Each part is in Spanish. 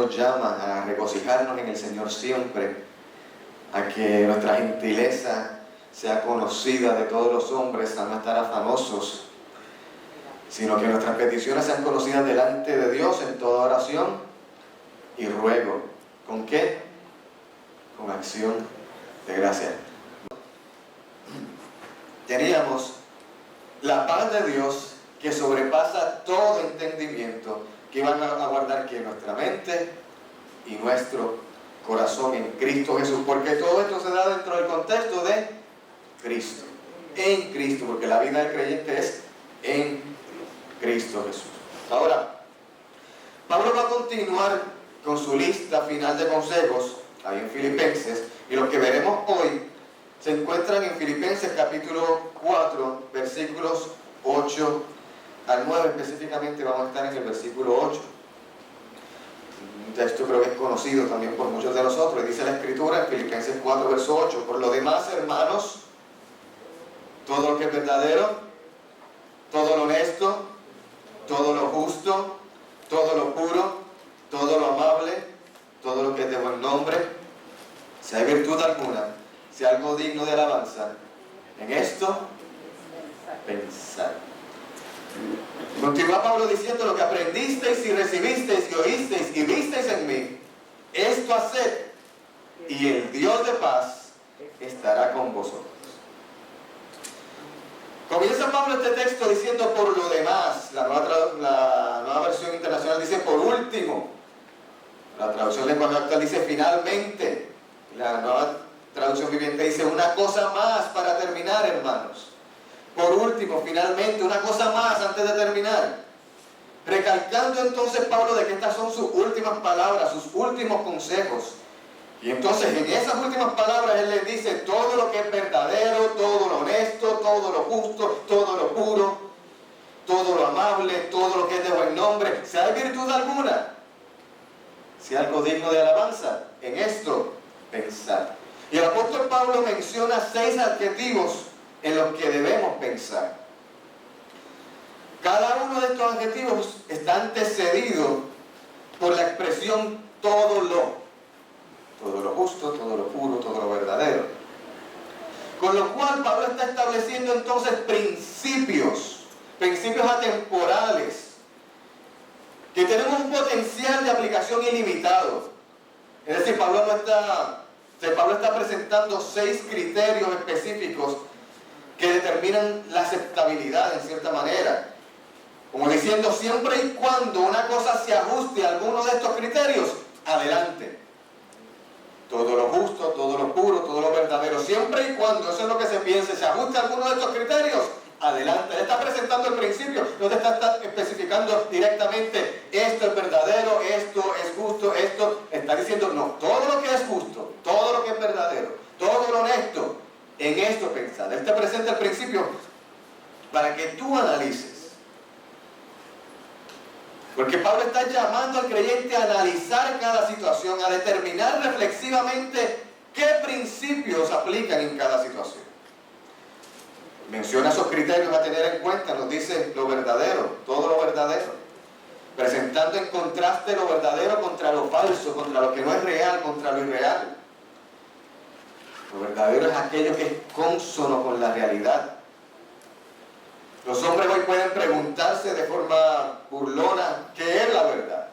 nos llama a regocijarnos en el Señor siempre, a que nuestra gentileza sea conocida de todos los hombres, a no estar afanosos, sino que nuestras peticiones sean conocidas delante de Dios en toda oración y ruego. ¿Con qué? Con acción de gracia. Teníamos la paz de Dios que sobrepasa todo entendimiento, que van a guardar que nuestra mente y nuestro corazón en Cristo Jesús, porque todo esto se da dentro del contexto de Cristo, en Cristo, porque la vida del creyente es en Cristo Jesús. Ahora, Pablo va a continuar con su lista final de consejos ahí en Filipenses, y lo que veremos hoy se encuentran en Filipenses capítulo 4, versículos 8 al 9, específicamente vamos a estar en el versículo 8. Un texto creo que es conocido también por muchos de nosotros, y dice la Escritura en Filipenses 4, verso 8, por lo demás, hermanos, todo lo que es verdadero, todo lo honesto, todo lo justo, todo lo puro, todo lo amable, todo lo que es de buen nombre, si hay virtud alguna, si hay algo digno de alabanza, en esto pensad. Continúa Pablo diciendo: lo que aprendisteis y recibisteis y oísteis y visteis en mí, esto haced, y el Dios de paz estará con vosotros. Comienza Pablo este texto diciendo por lo demás. La nueva versión internacional dice por último. La traducción lenguaje actual dice finalmente. La nueva traducción viviente dice una cosa más para terminar, hermanos. Por último, finalmente, una cosa más antes de terminar. Recalcando entonces Pablo de que estas son sus últimas palabras, sus últimos consejos. Y entonces en esas últimas palabras él les dice todo lo que es verdadero, todo lo honesto, todo lo justo, todo lo puro, todo lo amable, todo lo que es de buen nombre. Si hay virtud alguna, si hay algo digno de alabanza, en esto pensar. Y el apóstol Pablo menciona 6 adjetivos en los que debemos pensar. Cada uno de estos adjetivos está antecedido por la expresión todo lo justo, todo lo puro, todo lo verdadero. Con lo cual Pablo está estableciendo entonces principios atemporales, que tenemos un potencial de aplicación ilimitado. Es decir, Pablo está presentando 6 criterios específicos que determinan la aceptabilidad en cierta manera. Como diciendo, siempre y cuando una cosa se ajuste a alguno de estos criterios, adelante. Todo lo justo, todo lo puro, todo lo verdadero, siempre y cuando, eso es lo que se piense, se ajuste a alguno de estos criterios, adelante. Él está presentando el principio, no te está especificando directamente esto es verdadero, esto es justo, esto. Está diciendo, no, todo lo que es justo, todo lo que es verdadero, todo lo honesto, en esto pensar. Él te presenta el principio para que tú analices. Porque Pablo está llamando al creyente a analizar cada situación, a determinar reflexivamente qué principios aplican en cada situación. Menciona esos criterios a tener en cuenta, nos dice lo verdadero, todo lo verdadero. Presentando en contraste lo verdadero contra lo falso, contra lo que no es real, contra lo irreal. Lo verdadero es aquello que es cónsono con la realidad. Los hombres hoy pueden preguntarse de forma burlona ¿qué es la verdad?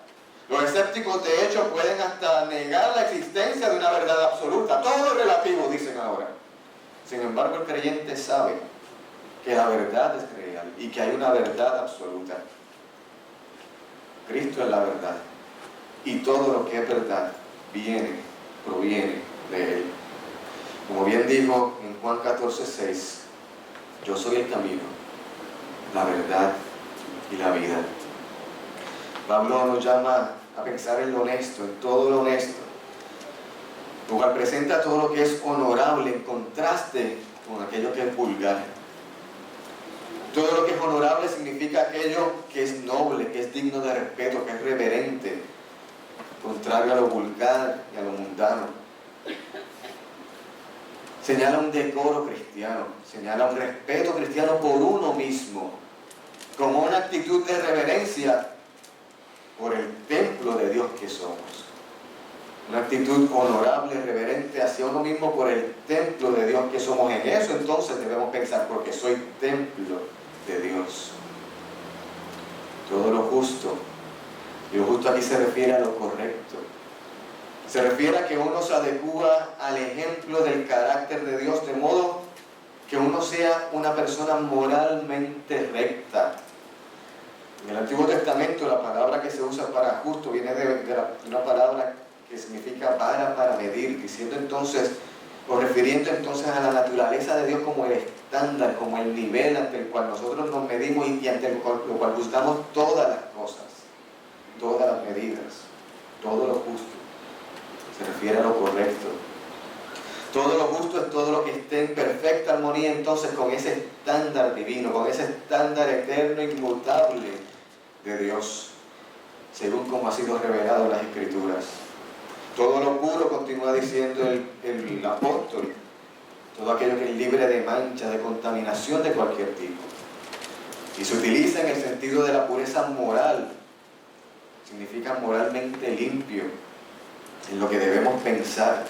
Los escépticos de hecho pueden hasta negar la existencia de una verdad absoluta. Todo es relativo, dicen ahora. Sin embargo, el creyente sabe que la verdad es real y que hay una verdad absoluta. Cristo es la verdad. Y todo lo que es verdad proviene de Él. Como bien dijo en Juan 14:6, yo soy el camino, la verdad y la vida. Pablo nos llama a pensar en lo honesto, en todo lo honesto. Lo cual presenta todo lo que es honorable en contraste con aquello que es vulgar. Todo lo que es honorable significa aquello que es noble, que es digno de respeto, que es reverente, contrario a lo vulgar y a lo mundano. Señala un decoro cristiano, señala un respeto cristiano por uno mismo, como una actitud de reverencia por el templo de Dios que somos. Una actitud honorable, reverente hacia uno mismo por el templo de Dios que somos. En eso entonces debemos pensar, porque soy templo de Dios. Todo lo justo, y lo justo aquí se refiere a lo correcto. Se refiere a que uno se adecúa al ejemplo del carácter de Dios, de modo que uno sea una persona moralmente recta. En el Antiguo Testamento la palabra que se usa para justo viene de una palabra que significa vara para medir, diciendo entonces, o refiriendo entonces a la naturaleza de Dios como el estándar, como el nivel ante el cual nosotros nos medimos y ante el cual buscamos todas las cosas, todas las medidas, todo lo justo. Se refiere a lo correcto. Todo lo justo es todo lo que esté en perfecta armonía entonces con ese estándar divino, con ese estándar eterno, inmutable de Dios, según como ha sido revelado en las Escrituras. Todo lo puro, continúa diciendo el apóstol, todo aquello que es libre de mancha, de contaminación de cualquier tipo. Y se utiliza en el sentido de la pureza moral, significa moralmente limpio, en lo que debemos pensar.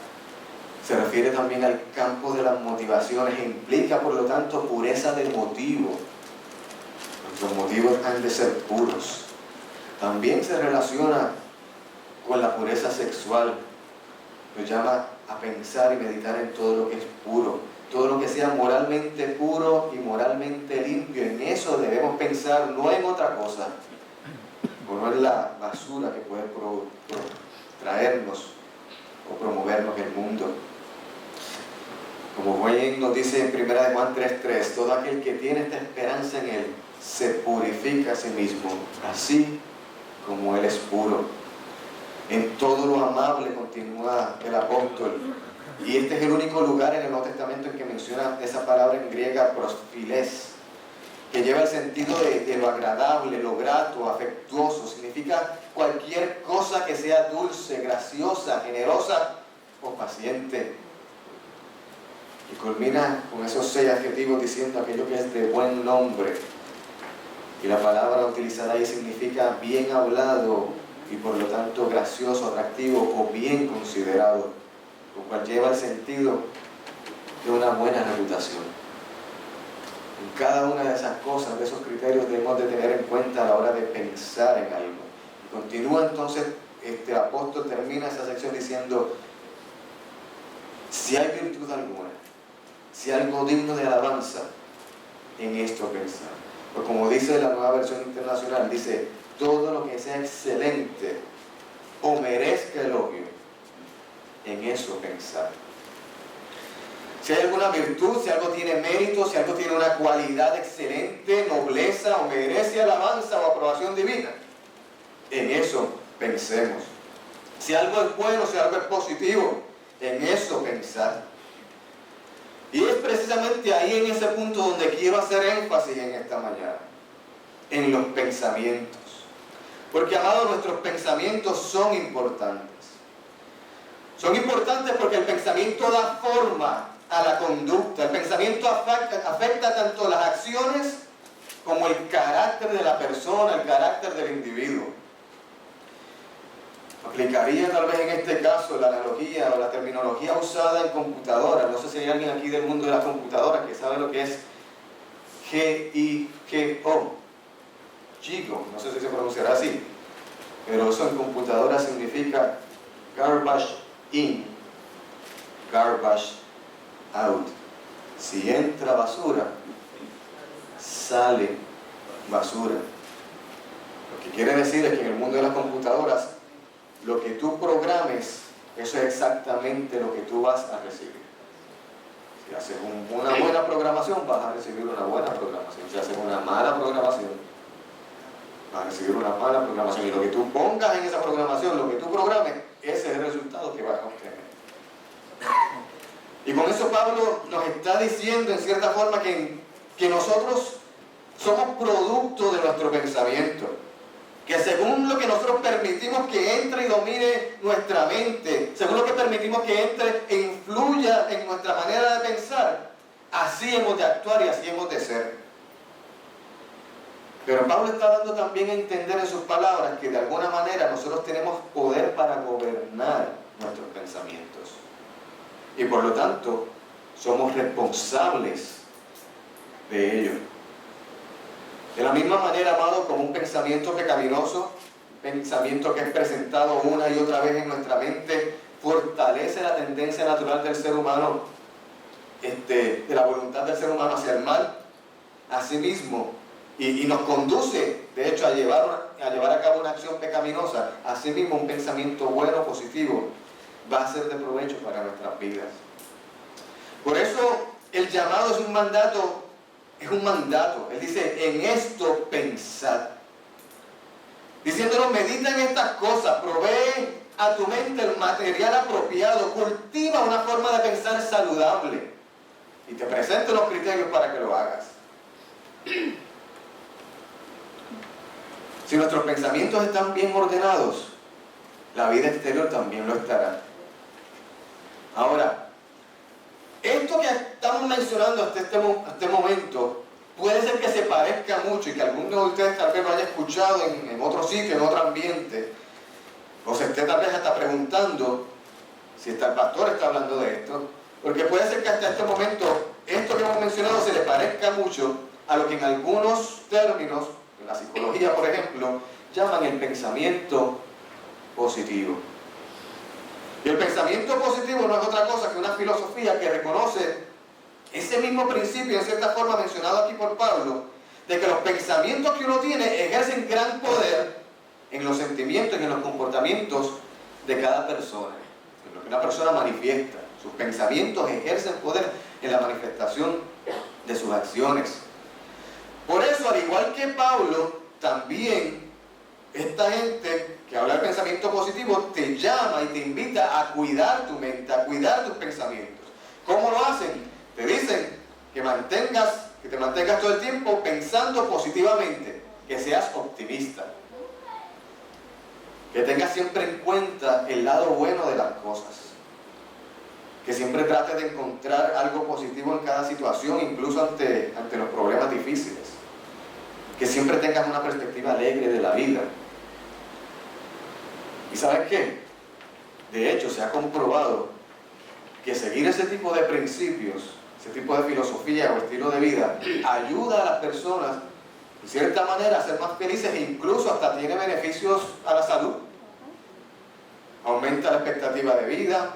Se refiere también al campo de las motivaciones e implica, por lo tanto, pureza de motivo. Nuestros motivos han de ser puros. También se relaciona con la pureza sexual. Nos llama a pensar y meditar en todo lo que es puro, todo lo que sea moralmente puro y moralmente limpio. En eso debemos pensar, no en otra cosa, o no en la basura que puede traernos o promovernos el mundo. Como bien nos dice en 1 Juan 3:3, todo aquel que tiene esta esperanza en Él se purifica a sí mismo, así como Él es puro. En todo lo amable, continúa el apóstol. Y este es el único lugar en el Nuevo Testamento en que menciona esa palabra en griega, prosfiles, que lleva el sentido de lo agradable, lo grato, afectuoso. Significa cualquier cosa que sea dulce, graciosa, generosa o paciente. Y culmina con esos 6 adjetivos diciendo aquello que es de buen nombre. Y la palabra utilizada ahí significa bien hablado y por lo tanto gracioso, atractivo o bien considerado, lo cual lleva el sentido de una buena reputación. En cada una de esas cosas, de esos criterios, debemos de tener en cuenta a la hora de pensar en algo. Y continúa entonces, este apóstol termina esa sección diciendo, si hay virtud alguna, si hay algo digno de alabanza, en esto pensar. Pues como dice la Nueva Versión Internacional, dice, todo lo que sea excelente o merezca elogio, en eso pensar. Si hay alguna virtud, si algo tiene mérito, si algo tiene una cualidad excelente, nobleza o merece alabanza o aprobación divina, en eso pensemos. Si algo es bueno, si algo es positivo, en eso pensar. Y es precisamente ahí, en ese punto, donde quiero hacer énfasis en esta mañana, en los pensamientos. Porque, amados, nuestros pensamientos son importantes. Son importantes porque el pensamiento da forma a la conducta. El pensamiento afecta tanto las acciones como el carácter de la persona, el carácter del individuo. Aplicaría tal vez en este caso la analogía o la terminología usada en computadoras. No sé si hay alguien aquí del mundo de las computadoras que sabe lo que es GIGO. Gigo, no sé si se pronunciará así, pero eso en computadora significa garbage in, garbage out. Si entra basura, sale basura. Lo que quiere decir es que en el mundo de las computadoras, lo que tú programes, eso es exactamente lo que tú vas a recibir. Si haces una buena programación, vas a recibir una buena programación. Si haces una mala programación, vas a recibir una mala programación. Y lo que tú pongas en esa programación, lo que tú programes, ese es el resultado que vas a obtener. Y con eso Pablo nos está diciendo en cierta forma que nosotros somos producto de nuestro pensamiento. Que según lo que nosotros permitimos que entre y domine nuestra mente, según lo que permitimos que entre e influya en nuestra manera de pensar, así hemos de actuar y así hemos de ser. Pero Pablo está dando también a entender en sus palabras que de alguna manera nosotros tenemos poder para gobernar nuestros pensamientos. Y por lo tanto, somos responsables de ello. De la misma manera, amado, como un pensamiento pecaminoso, un pensamiento que es presentado una y otra vez en nuestra mente, fortalece la tendencia natural del ser humano, de la voluntad del ser humano hacia el mal, asimismo, y nos conduce, de hecho, a llevar a cabo una acción pecaminosa. Asimismo, un pensamiento bueno, positivo, va a ser de provecho para nuestras vidas. Por eso, el llamado es un mandato. Él dice, en esto pensad. Diciéndonos, medita en estas cosas, provee a tu mente el material apropiado, cultiva una forma de pensar saludable y te presento los criterios para que lo hagas. Si nuestros pensamientos están bien ordenados, la vida exterior también lo estará. Ahora, esto que estamos mencionando hasta este momento puede ser que se parezca mucho y que alguno de ustedes tal vez lo haya escuchado en otro sitio, en otro ambiente, o se esté tal vez hasta preguntando si el pastor está hablando de esto, porque puede ser que hasta este momento esto que hemos mencionado se le parezca mucho a lo que en algunos términos, en la psicología por ejemplo, llaman el pensamiento positivo. Y el pensamiento positivo no es otra cosa que una filosofía que reconoce ese mismo principio, en cierta forma mencionado aquí por Pablo, de que los pensamientos que uno tiene ejercen gran poder en los sentimientos y en los comportamientos de cada persona. En lo que una persona manifiesta, sus pensamientos ejercen poder en la manifestación de sus acciones. Por eso, al igual que Pablo, también esta gente que habla del pensamiento positivo te llama y te invita a cuidar tu mente, a cuidar tus pensamientos. ¿Cómo lo hacen? Te dicen que te mantengas todo el tiempo pensando positivamente, que seas optimista, que tengas siempre en cuenta el lado bueno de las cosas, que siempre trates de encontrar algo positivo en cada situación, incluso ante los problemas difíciles, que siempre tengas una perspectiva alegre de la vida. ¿Y sabes qué? De hecho, se ha comprobado que seguir ese tipo de principios, ese tipo de filosofía o estilo de vida, ayuda a las personas, de cierta manera, a ser más felices e incluso hasta tiene beneficios a la salud. Aumenta la expectativa de vida,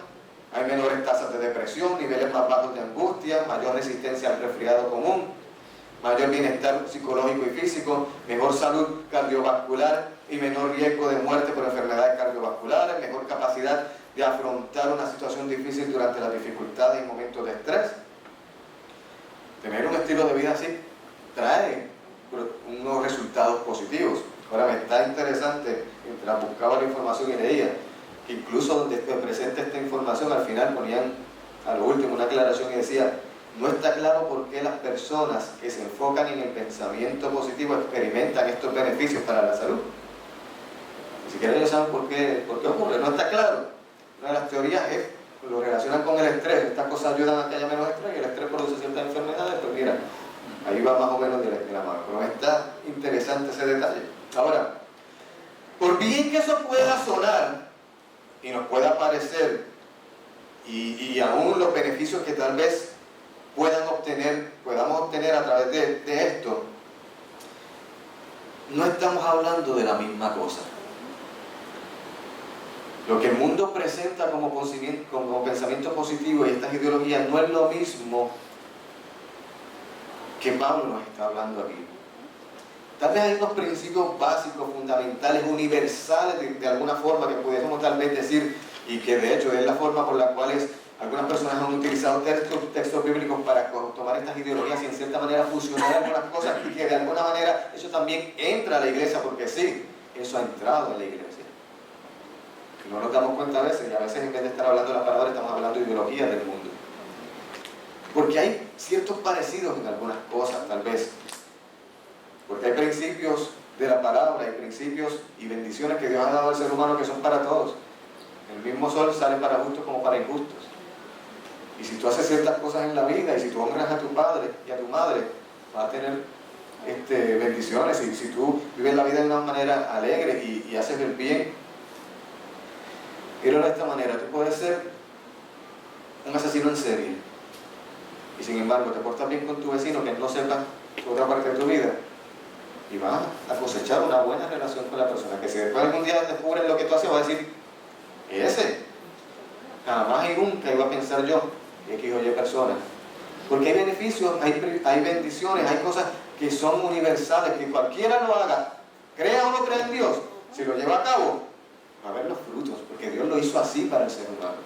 hay menores tasas de depresión, niveles más bajos de angustia, mayor resistencia al resfriado común, mayor bienestar psicológico y físico, mejor salud cardiovascular y menor riesgo de muerte por enfermedades cardiovasculares, mejor capacidad de afrontar una situación difícil durante las dificultades y momentos de estrés. Tener un estilo de vida así trae unos resultados positivos. Ahora me está interesante, mientras buscaba la información y leía, que incluso donde presenta esta información, al final ponían a lo último una aclaración y decía: no está claro por qué las personas que se enfocan en el pensamiento positivo experimentan estos beneficios para la salud. Ni siquiera ellos saben por qué ocurre, no está claro. Una de las teorías es, lo relacionan con el estrés. Estas cosas ayudan a que haya menos estrés y el estrés produce ciertas enfermedades, pues mira, ahí va más o menos de la mano. Pero está interesante ese detalle. Ahora, por bien que eso pueda sonar y nos pueda parecer, y aún los beneficios que tal vez podamos obtener a través de esto, no estamos hablando de la misma cosa. Lo que el mundo presenta como pensamiento positivo y estas ideologías no es lo mismo que Pablo nos está hablando aquí. Tal vez hay unos principios básicos, fundamentales, universales de alguna forma que pudiésemos tal vez decir, y que de hecho es la forma por la cual algunas personas han utilizado textos bíblicos para tomar estas ideologías y en cierta manera fusionar algunas cosas, y que de alguna manera eso también entra a la iglesia, porque sí, eso ha entrado en la iglesia. No nos damos cuenta a veces, y a veces en vez de estar hablando de la palabra estamos hablando de ideologías del mundo. Porque hay ciertos parecidos en algunas cosas, tal vez. Porque hay principios de la palabra, hay principios y bendiciones que Dios ha dado al ser humano que son para todos. El mismo sol sale para justos como para injustos. Y si tú haces ciertas cosas en la vida, y si tú honras a tu padre y a tu madre, vas a tener bendiciones. Si tú vives la vida de una manera alegre y haces el bien, míralo de esta manera: tú puedes ser un asesino en serie y sin embargo te portas bien con tu vecino que no sepa otra parte de tu vida, y vas a cosechar una buena relación con la persona, que si después algún día descubren lo que tú haces, vas a decir: ese jamás y nunca iba a pensar yo X o Y persona. Porque hay beneficios, hay bendiciones, hay cosas que son universales, que cualquiera lo haga, crea o no crea en Dios, si lo lleva a cabo, va a ver los frutos, porque Dios lo hizo así para el ser humano.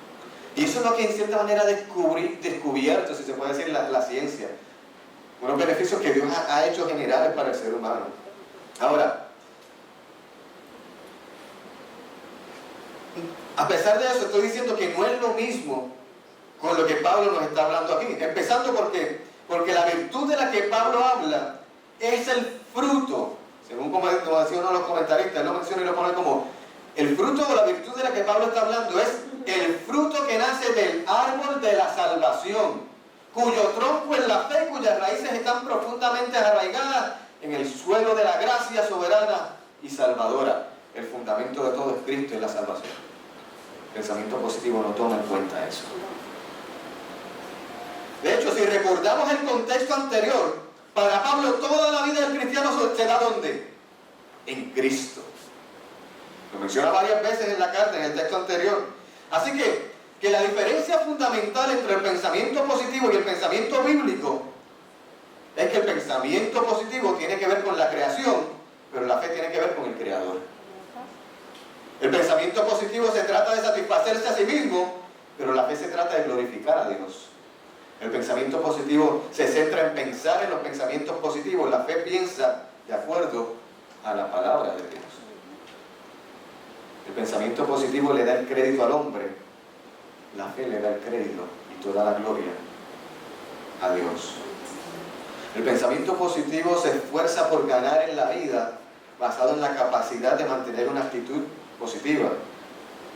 Y eso es lo que en cierta manera descubierto, si se puede decir, la ciencia. Unos beneficios que Dios ha hecho generales para el ser humano. Ahora, a pesar de eso, estoy diciendo que no es lo mismo con lo que Pablo nos está hablando aquí. Empezando porque la virtud de la que Pablo habla es el fruto. Según como decía uno de los comentaristas, él lo menciona y lo pone como: el fruto o la virtud de la que Pablo está hablando es el fruto que nace del árbol de la salvación, cuyo tronco es la fe, cuyas raíces están profundamente arraigadas en el suelo de la gracia soberana y salvadora. El fundamento de todo es Cristo y la salvación. El pensamiento positivo no toma en cuenta eso. De hecho, si recordamos el contexto anterior, para Pablo toda la vida del cristiano se da ¿dónde? En Cristo. Lo menciona varias veces en la carta, en el texto anterior. Así que la diferencia fundamental entre el pensamiento positivo y el pensamiento bíblico es que el pensamiento positivo tiene que ver con la creación, pero la fe tiene que ver con el Creador. El pensamiento positivo se trata de satisfacerse a sí mismo, pero la fe se trata de glorificar a Dios. El pensamiento positivo se centra en pensar en los pensamientos positivos. La fe piensa de acuerdo a la palabra de Dios. El pensamiento positivo le da el crédito al hombre. La fe le da el crédito y toda la gloria a Dios. El pensamiento positivo se esfuerza por ganar en la vida basado en la capacidad de mantener una actitud positiva.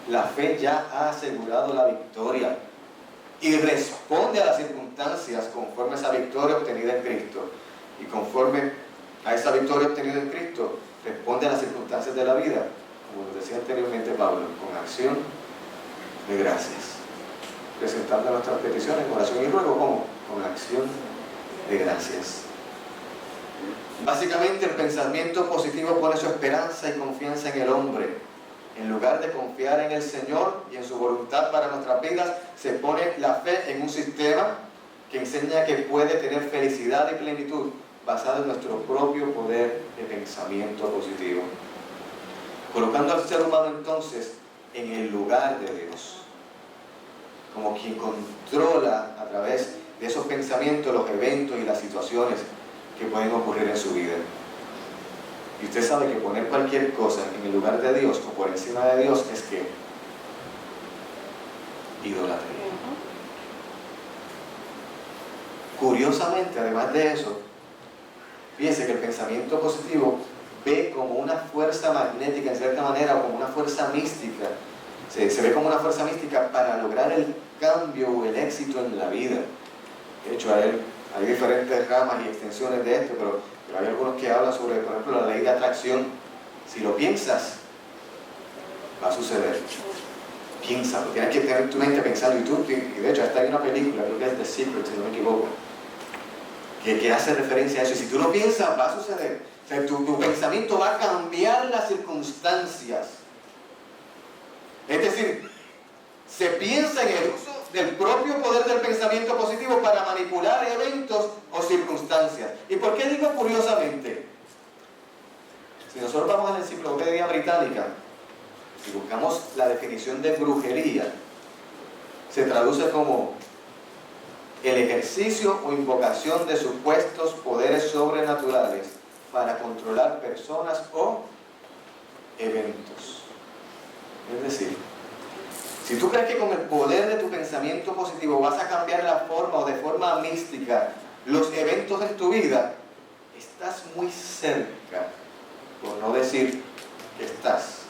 La fe ya ha asegurado la victoria y responde a las circunstancias conforme a esa victoria obtenida en Cristo. Y conforme a esa victoria obtenida en Cristo, responde a las circunstancias de la vida, como nos decía anteriormente Pablo, con acción de gracias. Presentando nuestras peticiones en oración y ruego, ¿cómo? Con acción de gracias. Básicamente, el pensamiento positivo pone su esperanza y confianza en el hombre. En lugar de confiar en el Señor y en su voluntad para nuestras vidas, se pone la fe en un sistema que enseña que puede tener felicidad y plenitud basado en nuestro propio poder de pensamiento positivo. Colocando al ser humano entonces en el lugar de Dios, como quien controla a través de esos pensamientos los eventos y las situaciones que pueden ocurrir en su vida. Y usted sabe que poner cualquier cosa en el lugar de Dios o por encima de Dios es que idolatría. Curiosamente, además de eso, fíjense que el pensamiento positivo ve como una fuerza magnética en cierta manera, o como una fuerza mística. Se ve como una fuerza mística para lograr el cambio o el éxito en la vida. De hecho, hay diferentes ramas y extensiones de esto, pero hay algunos que hablan sobre, por ejemplo, la ley de atracción. Si lo piensas, va a suceder. Piénsalo, tienes que tener tu mente pensando. Y de hecho, hasta hay una película, creo que es The Secret, si no me equivoco, que hace referencia a eso. Y si tú lo piensas, va a suceder. O sea, tu pensamiento va a cambiar las circunstancias. Es decir, se piensa en el uso del propio poder del pensamiento positivo para manipular eventos o circunstancias. ¿Y por qué digo curiosamente? Si nosotros vamos a la Enciclopedia Británica y buscamos la definición de brujería, se traduce como el ejercicio o invocación de supuestos poderes sobrenaturales para controlar personas o eventos. Es decir, si tú crees que con el poder de tu pensamiento positivo vas a cambiar la forma o de forma mística los eventos en tu vida, estás muy cerca, por no decir que estás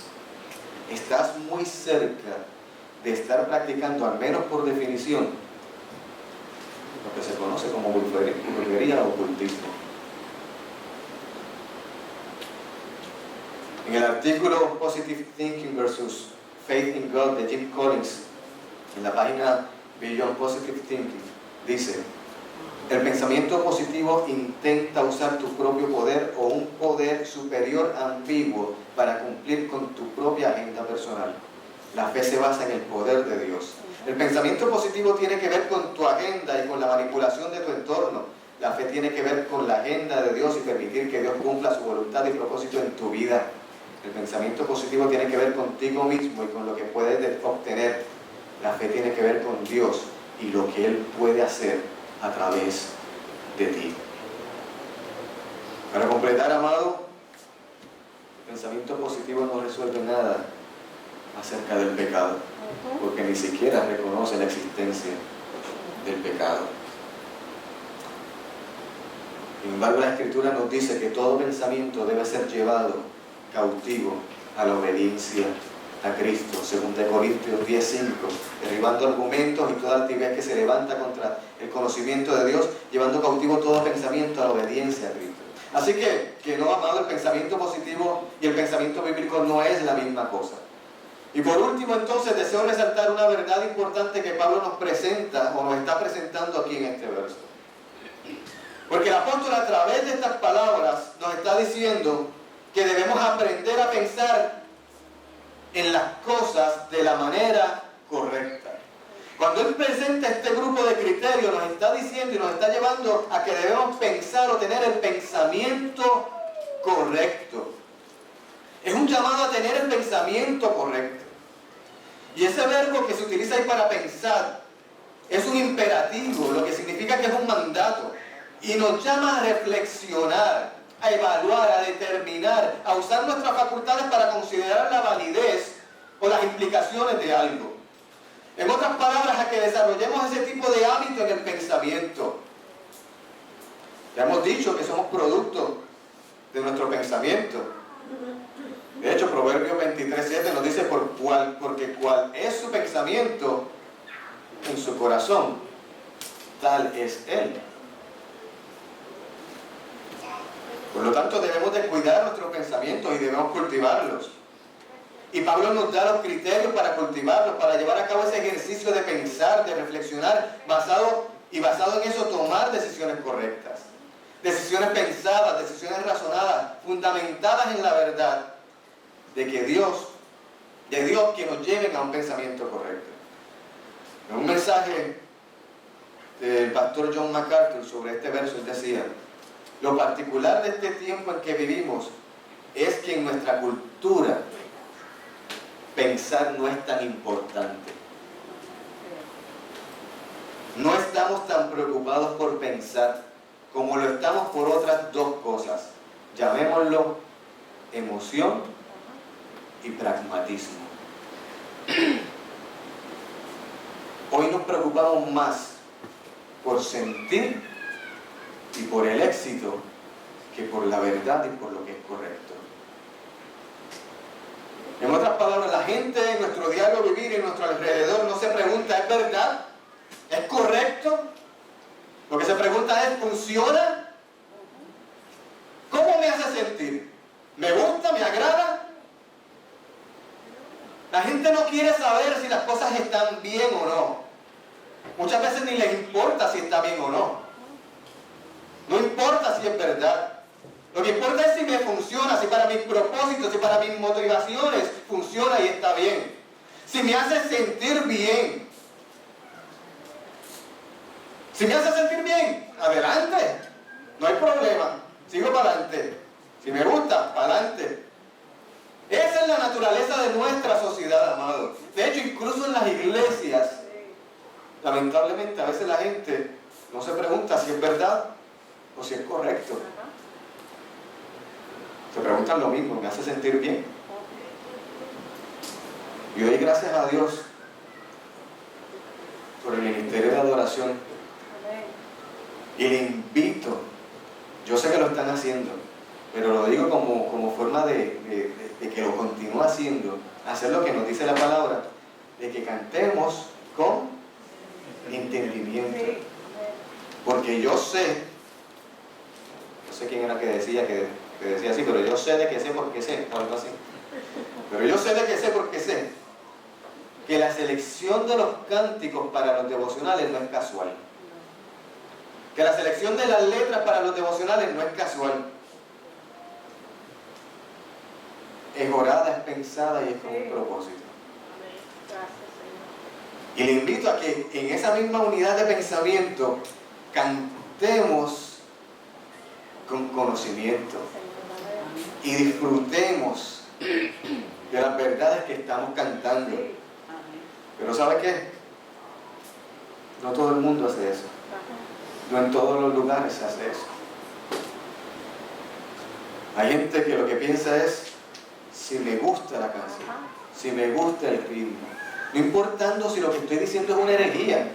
muy cerca de estar practicando, al menos por definición, lo que se conoce como brujería o ocultismo. En el artículo Positive Thinking versus Faith in God de Jim Collins, en la página Beyond Positive Thinking, dice: el pensamiento positivo intenta usar tu propio poder o un poder superior ambiguo para cumplir con tu propia agenda personal. La fe se basa en el poder de Dios. El pensamiento positivo tiene que ver con tu agenda y con la manipulación de tu entorno. La fe tiene que ver con la agenda de Dios y permitir que Dios cumpla su voluntad y propósito en tu vida. El pensamiento positivo tiene que ver contigo mismo y con lo que puedes obtener. La fe tiene que ver con Dios y lo que Él puede hacer a través de ti. Para completar, amado, el pensamiento positivo no resuelve nada acerca del pecado, porque ni siquiera reconoce la existencia del pecado. Sin embargo, la Escritura nos dice que todo pensamiento debe ser llevado cautivo a la obediencia a Cristo, según de Corintios 10:5, derribando argumentos y toda altivez que se levanta contra el conocimiento de Dios, llevando cautivo todo pensamiento a la obediencia a Cristo. Así que no, amado, el pensamiento positivo y el pensamiento bíblico no es la misma cosa. Y por último, entonces, deseo resaltar una verdad importante que Pablo nos presenta, o nos está presentando aquí en este verso. Porque el apóstol, a través de estas palabras, nos está diciendo que debemos aprender a pensar en las cosas de la manera correcta. Cuando él presenta este grupo de criterios, nos está diciendo y nos está llevando a que debemos pensar o tener el pensamiento correcto. Es un llamado a tener el pensamiento correcto. Y ese verbo que se utiliza ahí para pensar es un imperativo, lo que significa que es un mandato. Y nos llama a reflexionar, a evaluar, a determinar, a usar nuestras facultades para considerar la validez o las implicaciones de algo. En otras palabras, a que desarrollemos ese tipo de hábito en el pensamiento. Ya hemos dicho que somos producto de nuestro pensamiento. De hecho, Proverbios 23:7 nos dice: porque cual es su pensamiento en su corazón, tal es él. Por lo tanto, debemos de cuidar nuestros pensamientos y debemos cultivarlos. Y Pablo nos da los criterios para cultivarlos, para llevar a cabo ese ejercicio de pensar, de reflexionar, basado en eso tomar decisiones correctas. Decisiones pensadas, decisiones razonadas, fundamentadas en la verdad de Dios que nos lleven a un pensamiento correcto. En un mensaje del pastor John MacArthur sobre este verso, él decía: lo particular de este tiempo en que vivimos es que en nuestra cultura pensar no es tan importante. No estamos tan preocupados por pensar como lo estamos por otras dos cosas. Llamémoslo emoción y pragmatismo. Hoy nos preocupamos más por sentir y por el éxito que por la verdad y por lo que es correcto. En otras palabras, la gente en nuestro diario vivir, en nuestro alrededor, no se pregunta: ¿es verdad? ¿Es correcto? Lo que se pregunta es: ¿funciona? ¿Cómo me hace sentir? ¿Me gusta? ¿Me agrada? La gente no quiere saber si las cosas están bien o no. Muchas veces ni les importa si está bien o no. No importa si es verdad. Lo que importa es si me funciona, si para mis propósitos, si para mis motivaciones funciona y está bien. Si me hace sentir bien. Si me hace sentir bien, adelante. No hay problema. Sigo para adelante. Si me gusta, para adelante. Esa es la naturaleza de nuestra sociedad, amado. De hecho, incluso en las iglesias, lamentablemente, a veces la gente no se pregunta si es verdad o si es correcto. Se preguntan lo mismo: ¿me hace sentir bien? Y doy gracias a Dios por el ministerio de adoración. Y le invito, yo sé que lo están haciendo, pero lo digo como forma de que lo continúe haciendo, hacer lo que nos dice la palabra, de que cantemos con entendimiento. Porque yo sé quién era que decía que que decía así, pero yo sé de que sé porque sé, o algo así. Pero yo sé de que sé porque sé que la selección de los cánticos para los devocionales no es casual. Que la selección de las letras para los devocionales no es casual. Es orada, es pensada y es con un propósito. Y le invito a que en esa misma unidad de pensamiento cantemos con conocimiento y disfrutemos de las verdades que estamos cantando. Pero ¿sabe qué? No todo el mundo hace eso. No en todos los lugares se hace eso. Hay gente que lo que piensa es, si me gusta la canción, si me gusta el ritmo, no importando si lo que estoy diciendo es una herejía,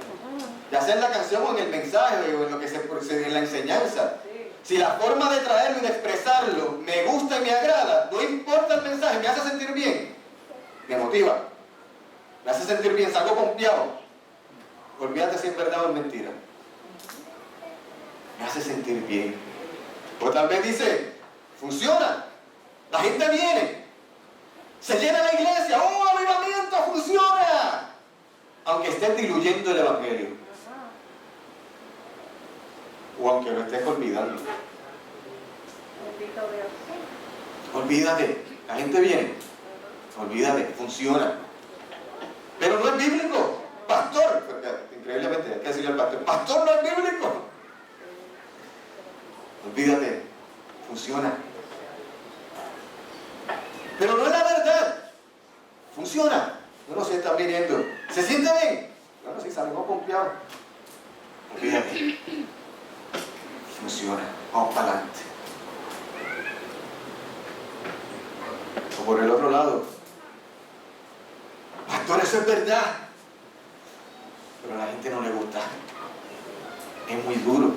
ya sea en la canción o en el mensaje o en lo que se en la enseñanza. Si la forma de traerlo y de expresarlo me gusta y me agrada, no importa el mensaje, me hace sentir bien, me motiva, me hace sentir bien, salgo confiado. Olvídate si es verdad o es mentira. Me hace sentir bien. O tal vez dice, funciona, la gente viene, se llena la iglesia, ¡oh, avivamiento, funciona! Aunque estés diluyendo el evangelio. O aunque lo estés olvidando. Olvídate, la gente viene, olvídate, funciona. Pero no es bíblico, pastor, increíblemente hay que decirle al pastor, pastor, no es bíblico. Olvídate, funciona. Pero no es la verdad. Funciona. Bueno, si están viniendo. ¿Se siente bien? Bueno, si salimos confiados. Olvídate. Funciona. Vamos para adelante. O por el otro lado. Pastor, eso es verdad. Pero a la gente no le gusta. Es muy duro.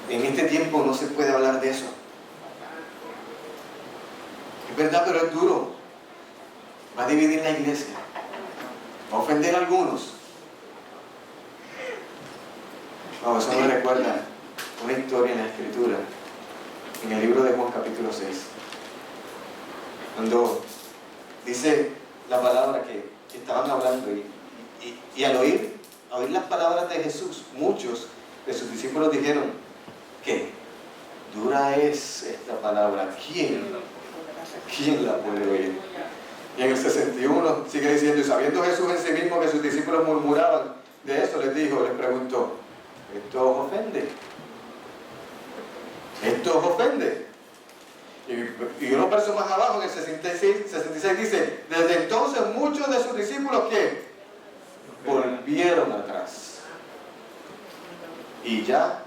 En este tiempo no se puede hablar de eso. Es verdad, pero es duro. Va a dividir la iglesia. Va a ofender a algunos. No, eso me recuerda una historia en la Escritura, en el libro de Juan capítulo 6. Cuando dice la palabra que estaban hablando y al oír las palabras de Jesús, muchos de sus discípulos dijeron, ¿qué? Dura es esta palabra. ¿Quién la puede oír? Y en el 61 sigue diciendo, y sabiendo Jesús en sí mismo que sus discípulos murmuraban de eso, les preguntó, ¿esto os ofende? ¿Esto os ofende? Y unos versos más abajo, en el 66 dice, desde entonces muchos de sus discípulos que volvieron atrás y ya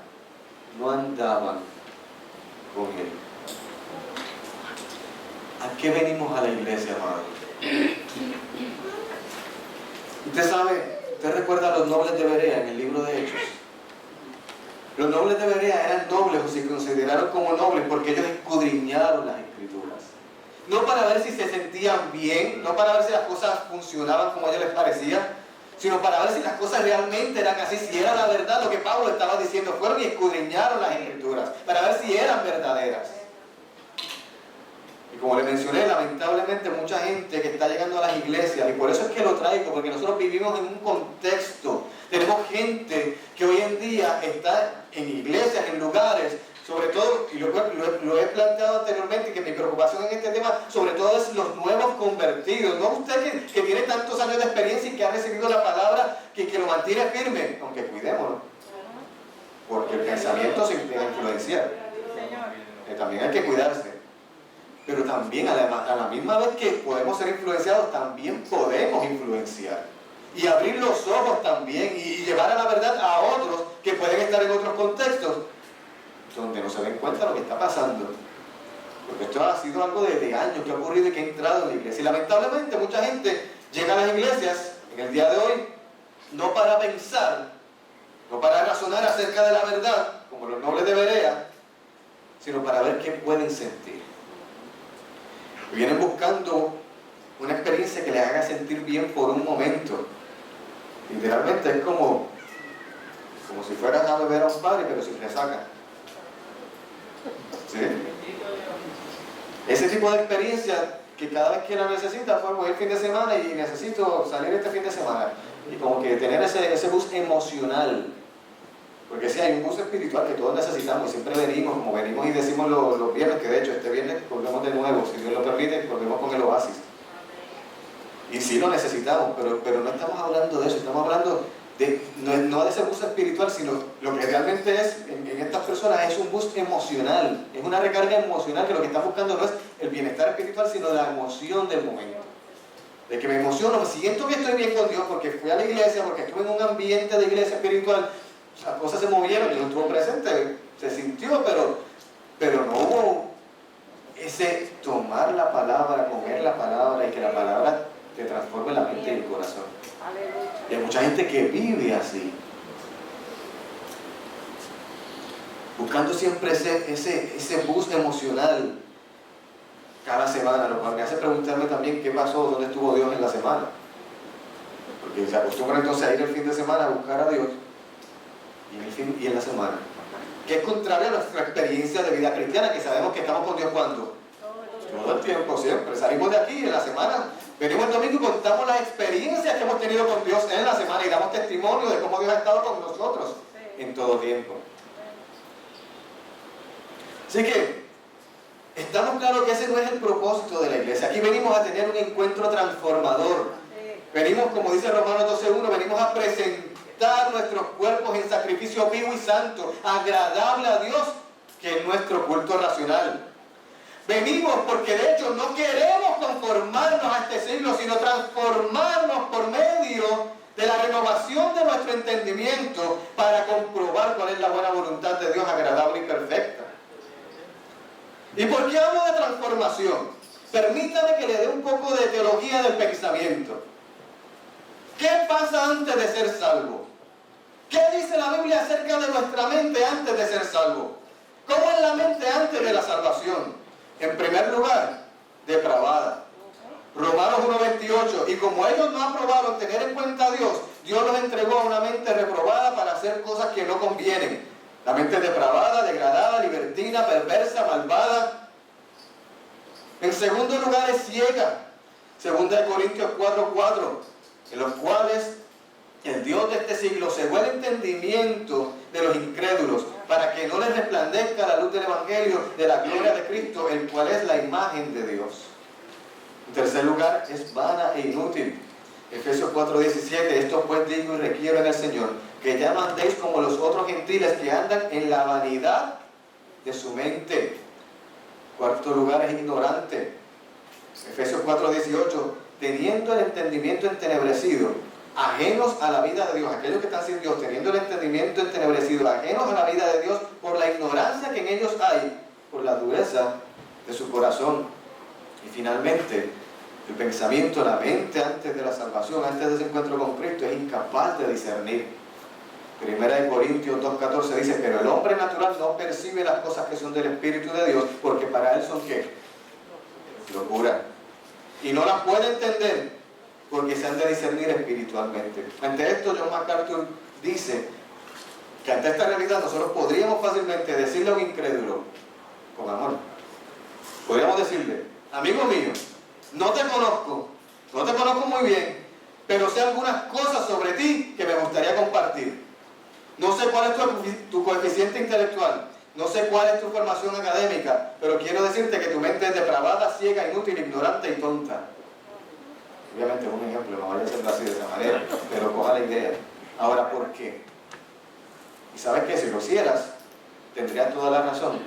no andaban con él. ¿A qué venimos a la iglesia, amado? Usted recuerda a los nobles de Berea en el libro de Hechos. Los nobles de Berea eran nobles o se consideraron como nobles porque ellos escudriñaron las escrituras. No para ver si se sentían bien, no para ver si las cosas funcionaban como a ellos les parecía, sino para ver si las cosas realmente eran así, si era la verdad lo que Pablo estaba diciendo. Fueron y escudriñaron las escrituras para ver si eran verdaderas. Y como le mencioné, lamentablemente mucha gente que está llegando a las iglesias, y por eso es que lo traigo, porque nosotros vivimos en un contexto, tenemos gente que hoy en día está en iglesias, en lugares, sobre todo, y lo he planteado anteriormente, que mi preocupación en este tema, sobre todo es los nuevos convertidos, no usted que tiene tantos años de experiencia y que ha recibido la palabra, que lo mantiene firme, aunque cuidémoslo, porque el pensamiento se implica influenciar, también hay que cuidarse. Pero también a la misma vez que podemos ser influenciados, también podemos influenciar. Y abrir los ojos también y llevar a la verdad a otros que pueden estar en otros contextos donde no se den cuenta de lo que está pasando. Porque esto ha sido algo de años que ha ocurrido y que ha entrado en la iglesia. Y lamentablemente mucha gente llega a las iglesias en el día de hoy no para pensar, no para razonar acerca de la verdad, como los nobles de Berea, sino para ver qué pueden sentir. Y vienen buscando una experiencia que les haga sentir bien por un momento. Literalmente es como si fueras a beber a un padre, pero sin resaca. ¿Sí? Ese tipo de experiencia que cada vez que la necesita, pues voy el fin de semana y necesito salir este fin de semana. Y como que tener ese boost emocional. Porque sí, hay un boost espiritual que todos necesitamos y siempre venimos, como venimos y decimos los viernes, que de hecho este viernes volvemos de nuevo, si Dios lo permite, volvemos con el oasis. Y sí lo necesitamos, pero no estamos hablando de eso, estamos hablando no de ese boost espiritual, sino lo que realmente es en estas personas es un boost emocional, es una recarga emocional que lo que está buscando no es el bienestar espiritual, sino la emoción del momento. De que me emociono, siento que estoy bien con Dios porque fui a la iglesia, porque estuve en un ambiente de iglesia espiritual, las cosas se movieron, Dios estuvo presente, se sintió, pero no hubo ese tomar la palabra, comer la palabra y que la palabra te transforme la mente y el corazón. Y hay mucha gente que vive así, buscando siempre ese boost emocional cada semana, lo cual me hace preguntarme también qué pasó, dónde estuvo Dios en la semana. Porque se acostumbra entonces a ir el fin de semana a buscar a Dios y en la semana. Que es contrario a nuestra experiencia de vida cristiana, que sabemos que estamos con Dios cuando todo el tiempo, siempre. Salimos de aquí en la semana, venimos el domingo y contamos las experiencias que hemos tenido con Dios en la semana y damos testimonio de cómo Dios ha estado con nosotros en todo tiempo. Así que estamos claros que ese no es el propósito de la iglesia. Aquí venimos a tener un encuentro transformador. Venimos, como dice Romanos 12:1, venimos a presentar nuestros cuerpos en sacrificio vivo y santo, agradable a Dios, que es nuestro culto racional. Venimos porque de hecho no queremos conformarnos a este siglo, sino transformarnos por medio de la renovación de nuestro entendimiento para comprobar cuál es la buena voluntad de Dios, agradable y perfecta. ¿Y por qué hablo de transformación? Permítame que le dé un poco de teología del pensamiento. ¿Qué pasa antes de ser salvo? ¿Qué dice la Biblia acerca de nuestra mente antes de ser salvo? ¿Cómo es la mente antes de la salvación? En primer lugar, depravada. Romanos 1:28. Y como ellos no aprobaron tener en cuenta a Dios, Dios los entregó a una mente reprobada para hacer cosas que no convienen. La mente depravada, degradada, libertina, perversa, malvada. En segundo lugar, es ciega. 2 Corintios 4:4. En los cuales el Dios de este siglo cegó el entendimiento de los incrédulos para que no les resplandezca la luz del Evangelio de la gloria de Cristo, el cual es la imagen de Dios. En tercer lugar, es vana e inútil. Efesios 4:17. Esto pues digo y requiero en el Señor, que ya no andéis como los otros gentiles que andan en la vanidad de su mente. Cuarto lugar, es ignorante. Efesios 4:18. Teniendo el entendimiento entenebrecido, ajenos a la vida de Dios, aquellos que están sin Dios, teniendo el entendimiento entenebrecido, ajenos a la vida de Dios, por la ignorancia que en ellos hay, por la dureza de su corazón. Y finalmente, el pensamiento, la mente antes de la salvación, antes de ese encuentro con Cristo, es incapaz de discernir. 1 Corintios 2:14 dice, pero el hombre natural no percibe las cosas que son del Espíritu de Dios, porque para él son ¿qué? Locura. Y no las puede entender, porque se han de discernir espiritualmente. Ante esto, John MacArthur dice que ante esta realidad nosotros podríamos fácilmente decirle a un incrédulo, con amor, podríamos decirle, amigo mío, no te conozco muy bien, pero sé algunas cosas sobre ti que me gustaría compartir. No sé cuál es tu coeficiente intelectual, no sé cuál es tu formación académica, pero quiero decirte que tu mente es depravada, ciega, inútil, ignorante y tonta. Obviamente es un ejemplo, no vaya a ser así de esa manera, pero coja la idea. Ahora, ¿por qué? Y sabes que si lo hicieras, tendrías toda la razón,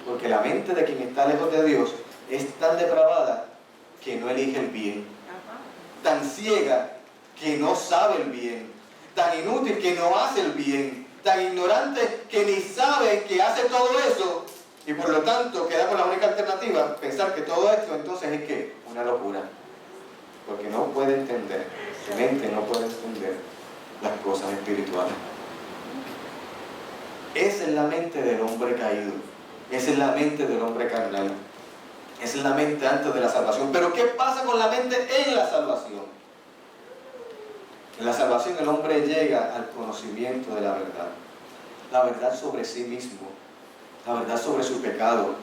porque la mente de quien está lejos de Dios es tan depravada que no elige el bien, tan ciega que no sabe el bien, tan inútil que no hace el bien, tan ignorante que ni sabe que hace todo eso, y por lo tanto queda con la única alternativa, pensar que todo esto entonces es ¿qué? Una locura. Porque no puede entender, su mente no puede entender las cosas espirituales. Esa es la mente del hombre caído, esa es la mente del hombre carnal, esa es la mente antes de la salvación. Pero ¿qué pasa con la mente en la salvación? En la salvación el hombre llega al conocimiento de la verdad sobre sí mismo, la verdad sobre su pecado,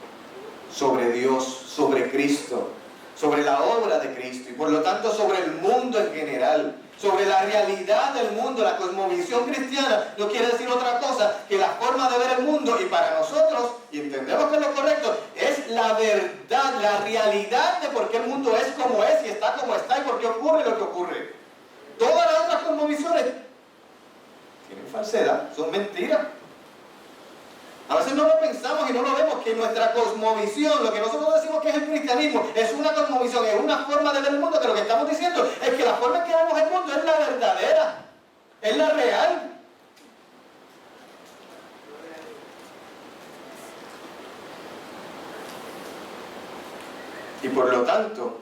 sobre Dios, sobre Cristo, sobre la obra de Cristo y por lo tanto sobre el mundo en general, sobre la realidad del mundo. La cosmovisión cristiana no quiere decir otra cosa que la forma de ver el mundo, y para nosotros, y entendemos que es lo correcto, es la verdad, la realidad de por qué el mundo es como es y está como está y por qué ocurre lo que ocurre. Todas las otras cosmovisiones tienen falsedad, son mentiras. A veces no lo pensamos y no lo vemos, que nuestra cosmovisión, lo que nosotros decimos que es el cristianismo, es una cosmovisión, es una forma de ver el mundo, que lo que estamos diciendo es que la forma en que vemos el mundo es la verdadera, es la real. Y por lo tanto,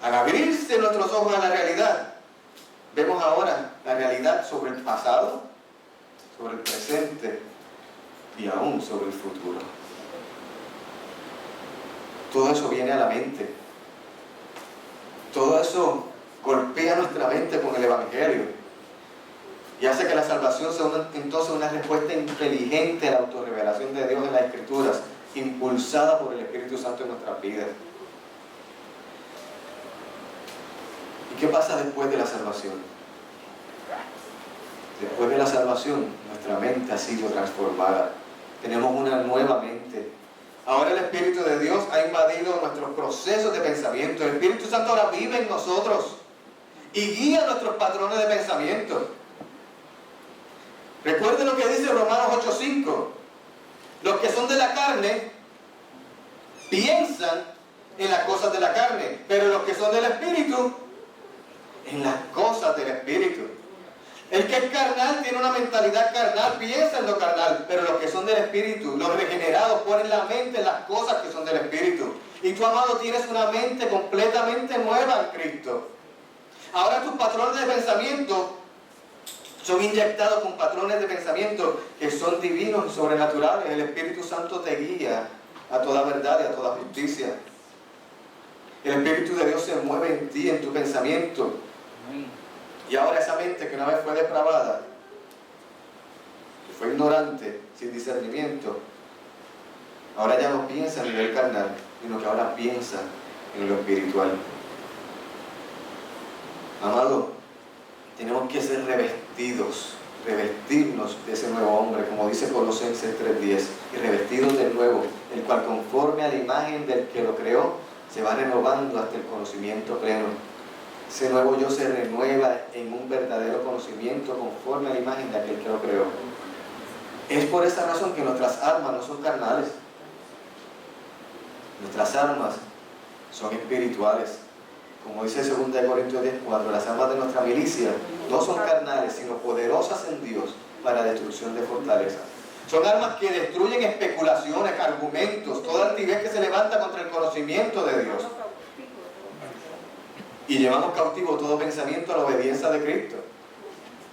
al abrirse nuestros ojos a la realidad, vemos ahora la realidad sobre el pasado, sobre el presente y aún sobre el futuro. Todo eso viene a la mente. Todo eso golpea nuestra mente con el Evangelio y hace que la salvación sea entonces una respuesta inteligente a la autorrevelación de Dios en las Escrituras, impulsada por el Espíritu Santo en nuestras vidas. ¿Y qué pasa después de la salvación? Después de la salvación, nuestra mente ha sido transformada. Tenemos una nueva mente. Ahora el Espíritu de Dios ha invadido nuestros procesos de pensamiento. El Espíritu Santo ahora vive en nosotros y guía nuestros patrones de pensamiento. Recuerden lo que dice Romanos 8:5. Los que son de la carne piensan en las cosas de la carne, pero los que son del Espíritu, en las cosas del Espíritu. El que es carnal tiene una mentalidad carnal, piensa en lo carnal, pero los que son del Espíritu, los regenerados, ponen la mente en las cosas que son del Espíritu. Y tú, amado, tienes una mente completamente nueva en Cristo. Ahora tus patrones de pensamiento son inyectados con patrones de pensamiento que son divinos y sobrenaturales. El Espíritu Santo te guía a toda verdad y a toda justicia. El Espíritu de Dios se mueve en ti, en tu pensamiento. Y ahora esa mente que una vez fue depravada, que fue ignorante, sin discernimiento, ahora ya no piensa a nivel carnal, sino que ahora piensa en lo espiritual. Amado, tenemos que ser revestirnos de ese nuevo hombre, como dice Colosenses 3:10, y revestidos del nuevo, el cual conforme a la imagen del que lo creó, se va renovando hasta el conocimiento pleno. Ese nuevo yo se renueva en un verdadero conocimiento conforme a la imagen de aquel que lo creó. Es por esa razón que nuestras armas no son carnales. Nuestras armas son espirituales. Como dice 2 Corintios 10:4, las armas de nuestra milicia no son carnales, sino poderosas en Dios para destrucción de fortalezas. Son armas que destruyen especulaciones, argumentos, toda altivez que se levanta contra el conocimiento de Dios. Y llevamos cautivo todo pensamiento a la obediencia de Cristo.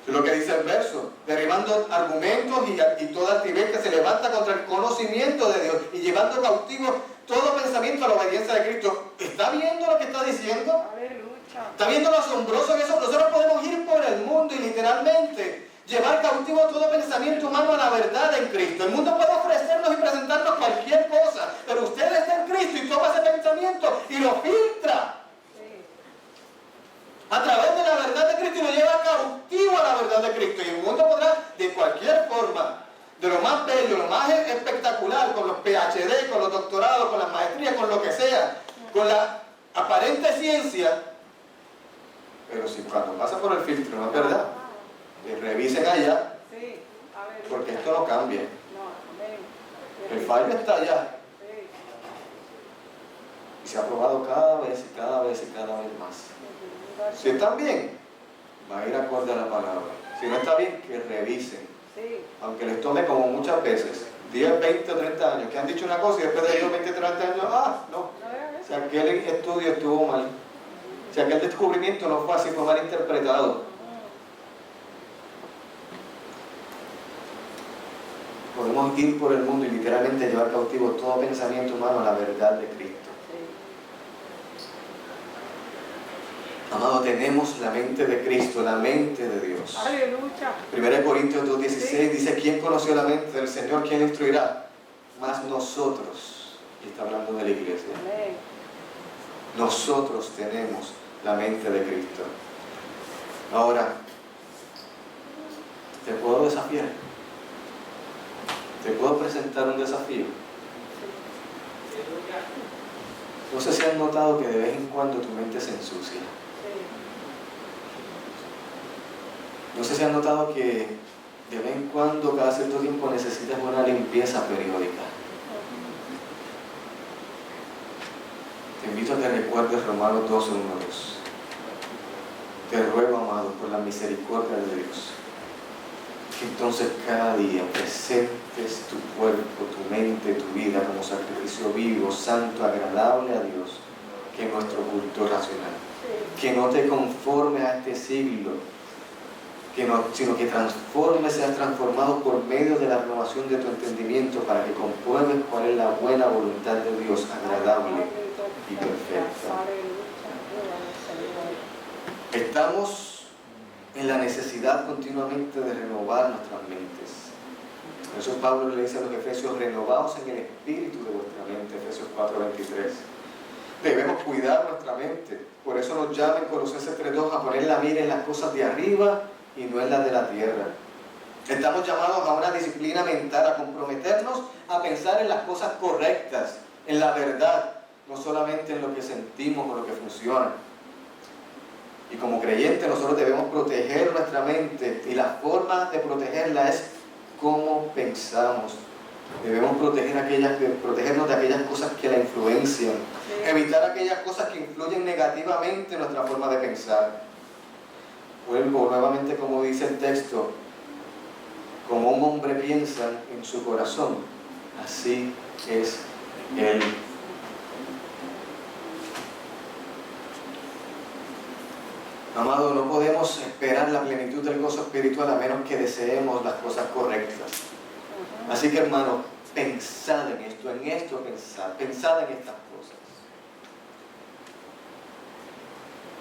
Es lo que dice el verso, derribando argumentos y toda altivez que se levanta contra el conocimiento de Dios y llevando cautivo todo pensamiento a la obediencia de Cristo. ¿Está viendo lo que está diciendo? ¿Está viendo lo asombroso que eso? Nosotros podemos ir por el mundo y literalmente llevar cautivo todo pensamiento humano a la verdad en Cristo. El mundo puede ofrecernos y presentarnos cualquier cosa, pero usted está en Cristo y toma ese pensamiento y lo filtra a través de la verdad de Cristo y lo lleva cautivo a la verdad de Cristo. Y el mundo podrá, de cualquier forma, de lo más bello, lo más espectacular, con los PhD, con los doctorados, con las maestrías, con lo que sea, con la aparente ciencia, pero si cuando pasa por el filtro no es verdad, revisen allá, porque esto no cambia. El fallo está allá y se ha probado cada vez y cada vez y cada vez más. Si están bien, va a ir acorde a la palabra. Si no está bien, que revisen. Aunque les tome, como muchas veces, 10, 20 o 30 años, que han dicho una cosa y después de ellos 20 o 30 años, no. Si aquel estudio estuvo mal, si aquel descubrimiento no fue así, fue mal interpretado. Podemos ir por el mundo y literalmente llevar cautivo todo pensamiento humano a la verdad de Cristo. Amado, tenemos la mente de Cristo, la mente de Dios. Aleluya. 1 Corintios 2:16 dice: ¿quién conoció la mente del Señor? ¿Quién instruirá? Más nosotros. Y está hablando de la iglesia. Amén. Nosotros tenemos la mente de Cristo. Ahora, ¿te puedo desafiar? ¿Te puedo presentar un desafío? No sé si has notado que de vez en cuando tu mente se ensucia. No sé si has notado que de vez en cuando, cada cierto tiempo, necesitas una limpieza periódica. Te invito a que recuerdes Romanos 12:1-2. Te ruego, amado, por la misericordia de Dios, que entonces cada día presentes tu cuerpo, tu mente, tu vida como sacrificio vivo, santo, agradable a Dios, que es nuestro culto racional. Que no te conformes a este siglo, sino que seas transformado por medio de la renovación de tu entendimiento, para que compruebes cuál es la buena voluntad de Dios, agradable y perfecta. Estamos en la necesidad continuamente de renovar nuestras mentes. Por eso Pablo le dice a los Efesios: renovaos en el espíritu de vuestra mente, Efesios 4:23. Debemos cuidar nuestra mente. Por eso nos llama en Colosenses 3:2 a poner la mira en las cosas de arriba y no en las de la tierra. Estamos llamados a una disciplina mental, a comprometernos a pensar en las cosas correctas, en la verdad, no solamente en lo que sentimos o lo que funciona. Y como creyentes nosotros debemos proteger nuestra mente, y la forma de protegerla es cómo pensamos. Debemos protegernos de aquellas cosas que la influencian, evitar aquellas cosas que influyen negativamente en nuestra forma de pensar. Vuelvo nuevamente, como dice el texto: como un hombre piensa en su corazón, así es él. Amado, no podemos esperar la plenitud del gozo espiritual a menos que deseemos las cosas correctas. Así que, hermano, pensad en esto pensad en estas cosas.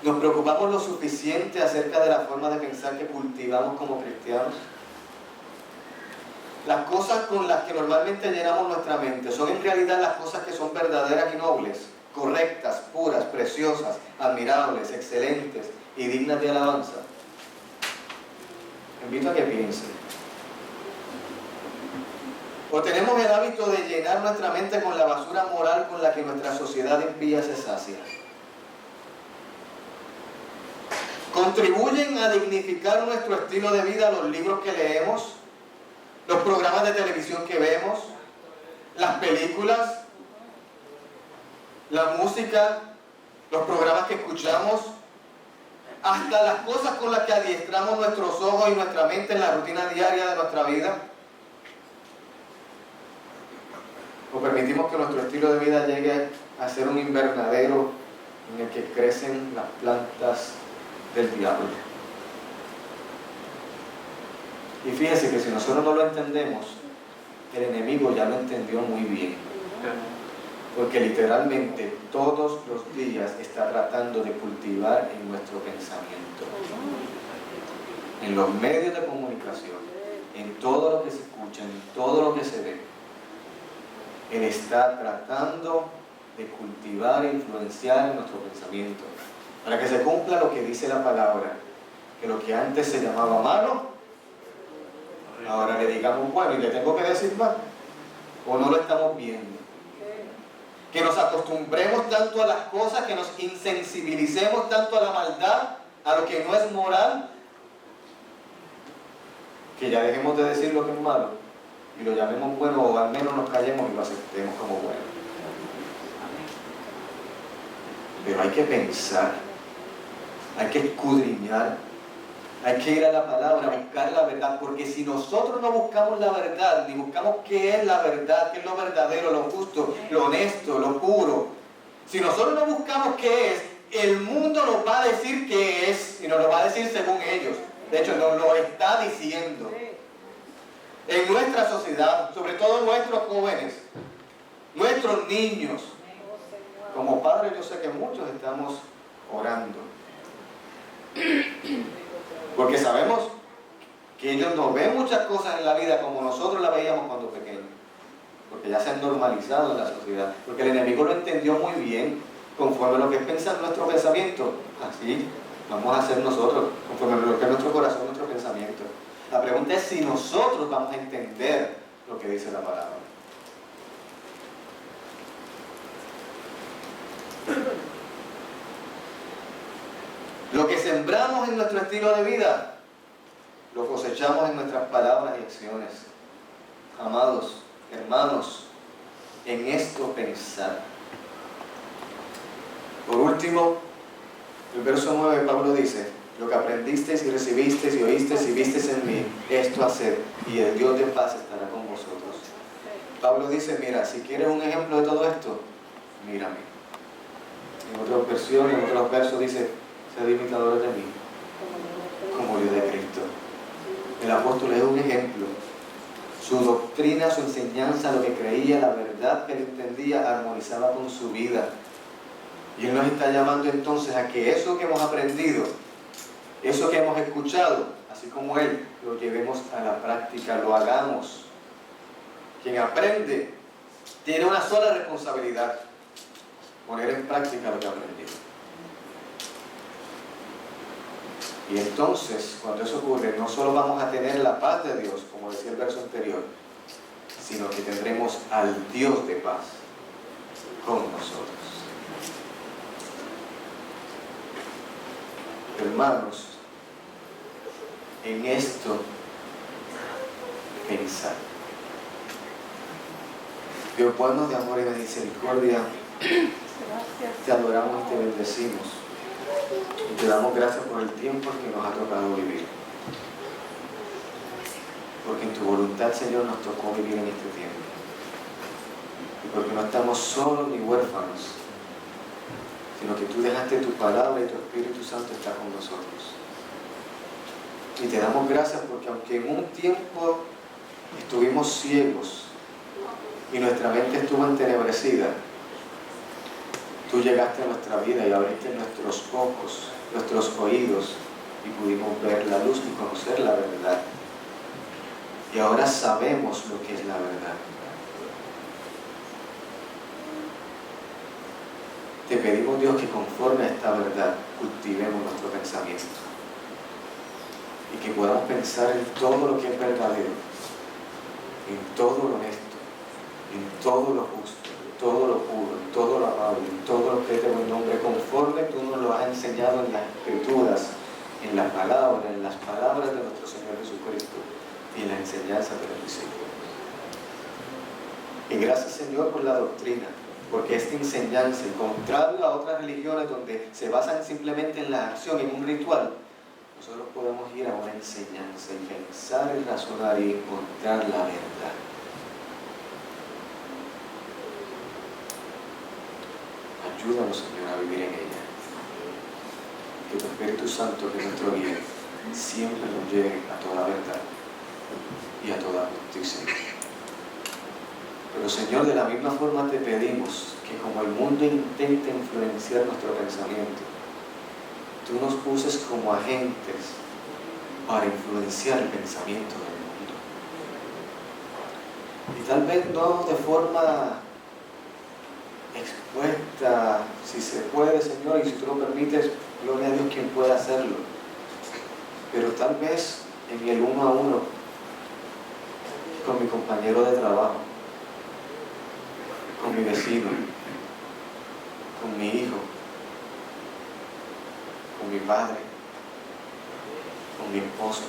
¿Nos preocupamos lo suficiente acerca de la forma de pensar que cultivamos como cristianos? Las cosas con las que normalmente llenamos nuestra mente son en realidad las cosas que son verdaderas y nobles, correctas, puras, preciosas, admirables, excelentes y dignas de alabanza. Invito a que piensen. O tenemos el hábito de llenar nuestra mente con la basura moral con la que nuestra sociedad impía se sacia. ¿Contribuyen a dignificar nuestro estilo de vida los libros que leemos, los programas de televisión que vemos, las películas, la música, los programas que escuchamos, hasta las cosas con las que adiestramos nuestros ojos y nuestra mente en la rutina diaria de nuestra vida? ¿O permitimos que nuestro estilo de vida llegue a ser un invernadero en el que crecen las plantas del diablo? Y fíjese que si nosotros no lo entendemos, el enemigo ya lo entendió muy bien. Porque literalmente todos los días está tratando de cultivar en nuestro pensamiento, en los medios de comunicación, en todo lo que se escucha, en todo lo que se ve. Él está tratando de cultivar e influenciar en nuestro pensamiento, para que se cumpla lo que dice la palabra, que lo que antes se llamaba malo, ahora le digamos bueno, y le tengo que decir mal, o no lo estamos viendo. Que nos acostumbremos tanto a las cosas, que nos insensibilicemos tanto a la maldad, a lo que no es moral, que ya dejemos de decir lo que es malo y lo llamemos bueno, o al menos nos callemos y lo aceptemos como bueno. Pero hay que pensar, hay que escudriñar, hay que ir a la palabra, buscar la verdad, porque si nosotros no buscamos la verdad, ni buscamos qué es la verdad, qué es lo verdadero, lo justo, lo honesto, lo puro, si nosotros no buscamos qué es, el mundo nos va a decir qué es, y nos lo va a decir según ellos. De hecho, nos lo está diciendo. En nuestra sociedad, sobre todo nuestros jóvenes, nuestros niños, como padres yo sé que muchos estamos orando Porque sabemos que ellos no ven muchas cosas en la vida como nosotros la veíamos cuando pequeños. Porque ya se han normalizado en la sociedad. Porque el enemigo lo entendió muy bien, conforme a lo que piensa nuestro pensamiento. Así vamos a hacer nosotros, conforme a lo que es nuestro corazón, nuestro pensamiento. La pregunta es si nosotros vamos a entender lo que dice la palabra. Lo que sembramos en nuestro estilo de vida, lo cosechamos en nuestras palabras y acciones. Amados hermanos, en esto pensar. Por último, el verso 9, Pablo dice: lo que aprendisteis y recibisteis y oísteis y visteis en mí, esto haced, y el Dios de paz estará con vosotros. Pablo dice: mira, si quieres un ejemplo de todo esto, mírame. En otras versiones, en otros versos dice: sed imitadores de mí, como yo de Cristo. El apóstol es un ejemplo. Su doctrina, su enseñanza, lo que creía, la verdad que él entendía, armonizaba con su vida. Y él nos está llamando entonces a que eso que hemos aprendido, eso que hemos escuchado, así como él, lo llevemos a la práctica, lo hagamos. Quien aprende tiene una sola responsabilidad: poner en práctica lo que ha aprendido. Y entonces, cuando eso ocurre, no solo vamos a tener la paz de Dios, como decía el verso anterior, sino que tendremos al Dios de paz con nosotros. Hermanos, en esto pensar. Dios bueno, de amor y de misericordia, te adoramos y te bendecimos. Y te damos gracias por el tiempo que nos ha tocado vivir. Porque en tu voluntad, Señor, nos tocó vivir en este tiempo. Y porque no estamos solos ni huérfanos, sino que tú dejaste tu palabra y tu Espíritu Santo está con nosotros. Y te damos gracias porque aunque en un tiempo estuvimos ciegos y nuestra mente estuvo entenebrecida, tú llegaste a nuestra vida y abriste nuestros ojos, nuestros oídos, y pudimos ver la luz y conocer la verdad. Y ahora sabemos lo que es la verdad. Te pedimos, Dios, que conforme a esta verdad cultivemos nuestro pensamiento y que podamos pensar en todo lo que es verdadero, en todo lo honesto, en todo lo justo, en todo lo puro, en todo lo amable, en todo lo que es de buen nombre, conforme tú nos lo has enseñado en las Escrituras, en las palabras de nuestro Señor Jesucristo y en la enseñanza de los discípulos. Y gracias, Señor, por la doctrina, porque esta enseñanza, contrario a otras religiones donde se basan simplemente en la acción, en un ritual, nosotros podemos ir a una enseñanza y pensar y razonar y encontrar la verdad. Ayúdanos, Señor, a vivir en ella. Que tu Espíritu Santo, que es nuestro bien, siempre nos lleve a toda verdad y a toda justicia. Pero, Señor, de la misma forma te pedimos que como el mundo intenta influenciar nuestro pensamiento, tú nos uses como agentes para influenciar el pensamiento del mundo. Y tal vez no de forma expuesta, si se puede, Señor, y si tú lo permites, gloria a Dios quien pueda hacerlo. Pero tal vez en el uno a uno, con mi compañero de trabajo, con mi vecino, con mi hijo, con mi padre, con mi esposo.